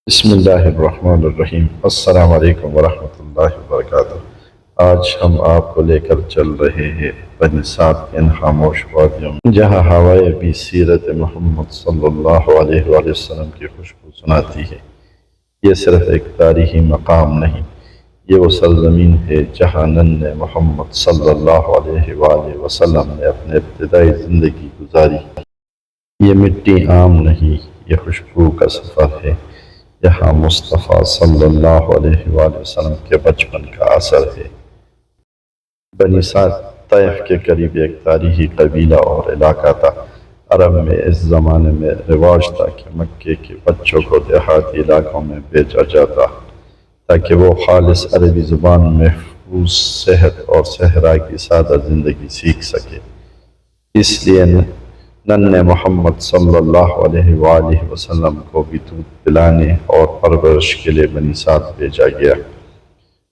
بسم اللہ الرحمن الرحیم۔ السلام علیکم ورحمۃ اللہ وبرکاتہ۔ آج ہم آپ کو لے کر چل رہے ہیں بنی سعد کے ان خاموش وادیوں میں، جہاں ہوائے بھی سیرت محمد صلی اللہ علیہ وآلہ وسلم کی خوشبو سناتی ہے۔ یہ صرف ایک تاریخی مقام نہیں، یہ وہ سرزمین ہے جہاں ننھے محمد صلی اللہ علیہ وآلہ وسلم نے اپنے ابتدائی زندگی گزاری۔ یہ مٹی عام نہیں، یہ خوشبو کا سفر ہے۔ یہاں مصطفیٰ صلی اللہ علیہ وآلہ وسلم کے بچپن کا اثر ہے۔ بنی سعد طائف کے قریب ایک تاریخی قبیلہ اور علاقہ تھا۔ عرب میں اس زمانے میں رواج تھا کہ مکے کے بچوں کو دیہاتی علاقوں میں بھیجا جاتا تاکہ وہ خالص عربی زبان، محفوظ صحت اور صحرا کی سادہ زندگی سیکھ سکے۔ اس لیے ننھے محمد صلی اللہ علیہ وآلہ وسلم کو بھی دودھ پلانے اور پرورش کے لیے بنی سعد بھیجا گیا۔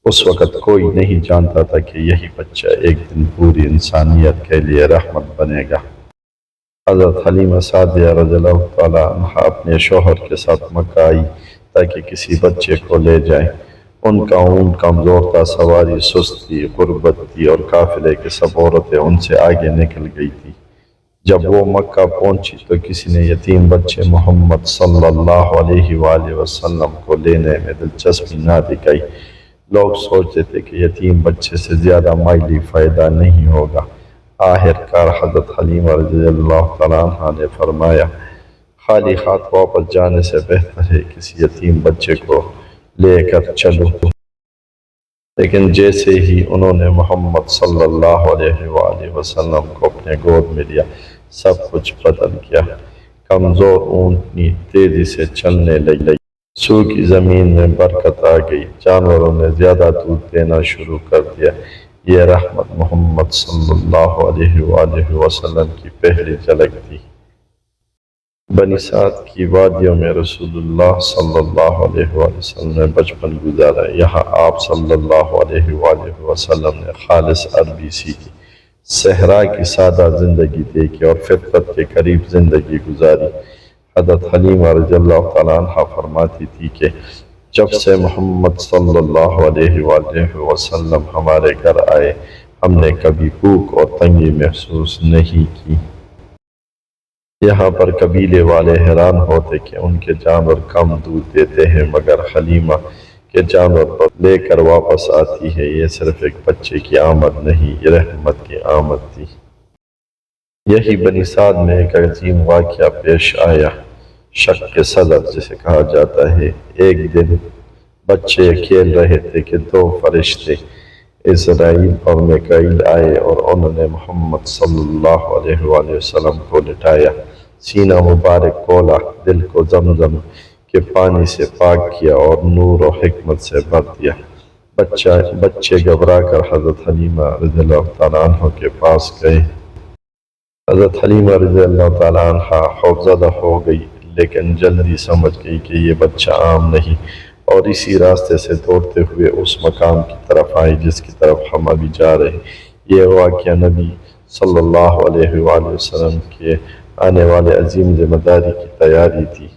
اس وقت کوئی نہیں جانتا تھا کہ یہی بچہ ایک دن پوری انسانیت کے لیے رحمت بنے گا۔ حضرت حلیمہ سعدیہ رضی اللہ تعالیٰ عنہا اپنے شوہر کے ساتھ مکہ آئی تاکہ کسی بچے کو لے جائیں۔ ان کا اونٹ کمزور تھا، سواری سست تھی، غربت تھی اور قافلے کی سب عورتیں ان سے آگے نکل گئی تھی۔ جب وہ مکہ پہنچی تو کسی نے یتیم بچے محمد صلی اللہ علیہ وآلہ وسلم کو لینے میں دلچسپی نہ دکھائی۔ لوگ سوچتے تھے کہ یتیم بچے سے زیادہ مالی فائدہ نہیں ہوگا۔ آخر کار حضرت حلیمہ رضی اللہ تعالیٰ عنہ نے فرمایا، خالی ہاتھ واپس جانے سے بہتر ہے کسی یتیم بچے کو لے کر چلو۔ لیکن جیسے ہی انہوں نے محمد صلی اللہ علیہ وآلہ وسلم کو اپنے گود میں لیا، سب کچھ بدل گیا۔ کمزور اونٹنی تیزی سے چلنے لگی، سوکھی زمین میں برکت آ گئی، جانوروں نے زیادہ دودھ دینا شروع کر دیا۔ یہ رحمت محمد صلی اللہ علیہ وآلہ وسلم کی پہلی جھلک تھی۔ بنی سعد کی وادیوں میں رسول اللہ صلی اللہ علیہ وآلہ وسلم نے بچپن گزارا۔ یہاں آپ صلی اللہ علیہ وآلہ وسلم نے خالص عربی سیکھی، صحرا کی سادہ زندگی دیکھی اور فطرت کے قریب زندگی گزاری۔ حضرت حلیمہ رضی اللہ تعالیٰ عنہ فرماتی تھی کہ جب سے محمد صلی اللہ علیہ وآلہ وسلم ہمارے گھر آئے، ہم نے کبھی بھوک اور تنگی محسوس نہیں کی۔ یہاں پر قبیلے والے حیران ہوتے کہ ان کے جانور کم دودھ دیتے ہیں مگر حلیمہ کے جانور پر لے کر واپس آتی ہے۔ یہ صرف ایک بچے کی آمد نہیں، یہ رحمت کی آمد تھی۔ یہی بنی سعد میں ایک عظیم واقعہ پیش آیا، شق صدر جسے کہا جاتا ہے۔ ایک دن بچے کھیل رہے تھے کہ دو فرشتے اسرائیل اور میکائیل آئے اور انہوں نے محمد صلی اللہ علیہ وآلہ وسلم کو لٹایا، سینہ مبارک کھولا، دل کو زمزم کے پانی سے پاک کیا اور نور و حکمت سے بھر دیا۔ بچے گھبرا کر حضرت حلیمہ رضی اللہ تعالیٰ عنہ کے پاس گئے۔ حضرت حلیمہ رضی اللہ تعالیٰ عنہ خوفزدہ ہو گئی، لیکن جلدی سمجھ گئی کہ یہ بچہ عام نہیں، اور اسی راستے سے دوڑتے ہوئے اس مقام کی طرف آئی جس کی طرف ہم ابھی جا رہے ہیں۔ یہ واقعہ نبی صلی اللہ علیہ وآلہ وسلم کے آنے والے عظیم ذمہ داری کی تیاری تھی۔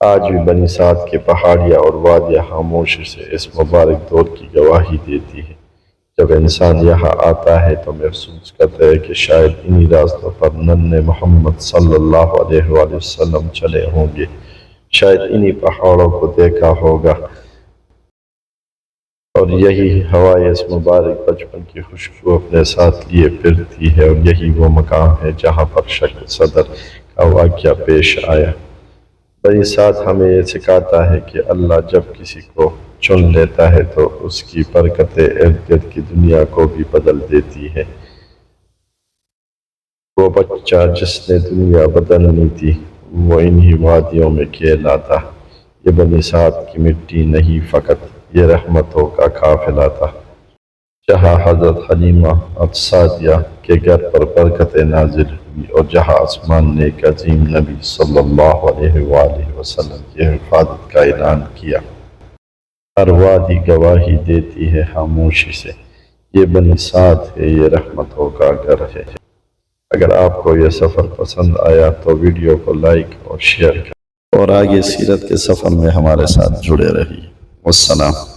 آج بھی بنی سعد کے پہاڑیاں اور وادیاں خاموشی سے اس مبارک دور کی گواہی دیتی ہے۔ جب انسان یہاں آتا ہے تو محسوس کرتا ہے کہ شاید انہی راستوں پر ننھے محمد صلی اللہ علیہ وآلہ وسلم چلے ہوں گے، شاید انہی پہاڑوں کو دیکھا ہوگا، اور یہی ہوائیں اس مبارک بچپن کی خوشبو اپنے ساتھ لیے پھرتی ہے، اور یہی وہ مقام ہے جہاں پر شق صدر کا واقعہ پیش آیا۔ بنی سعد ہمیں یہ سکھاتا ہے کہ اللہ جب کسی کو چن لیتا ہے تو اس کی برکتیں ارد گرد کی دنیا کو بھی بدل دیتی ہے۔ وہ بچہ جس نے دنیا بدلنی تھی، وہ انہی وادیوں میں کھیلا تھا۔ یہ بنی سعد کی مٹی نہیں، فقط یہ رحمتوں کا قافلہ تھا، جہاں حضرت حلیمہ سعدیہ کے گھر پر برکتیں نازل ہوئی، اور جہاں آسمان نے ایک عظیم نبی صلی اللہ علیہ وآلہ وسلم کی حفاظت کا اعلان کیا۔ ہر وادی گواہی دیتی ہے خاموشی سے، یہ بنی سعد ہے، یہ رحمتوں کا گھر ہے۔ اگر آپ کو یہ سفر پسند آیا تو ویڈیو کو لائک اور شیئر کریں۔ اور آگے سیرت کے سفر میں ہمارے ساتھ جڑے رہیے۔ والسلام۔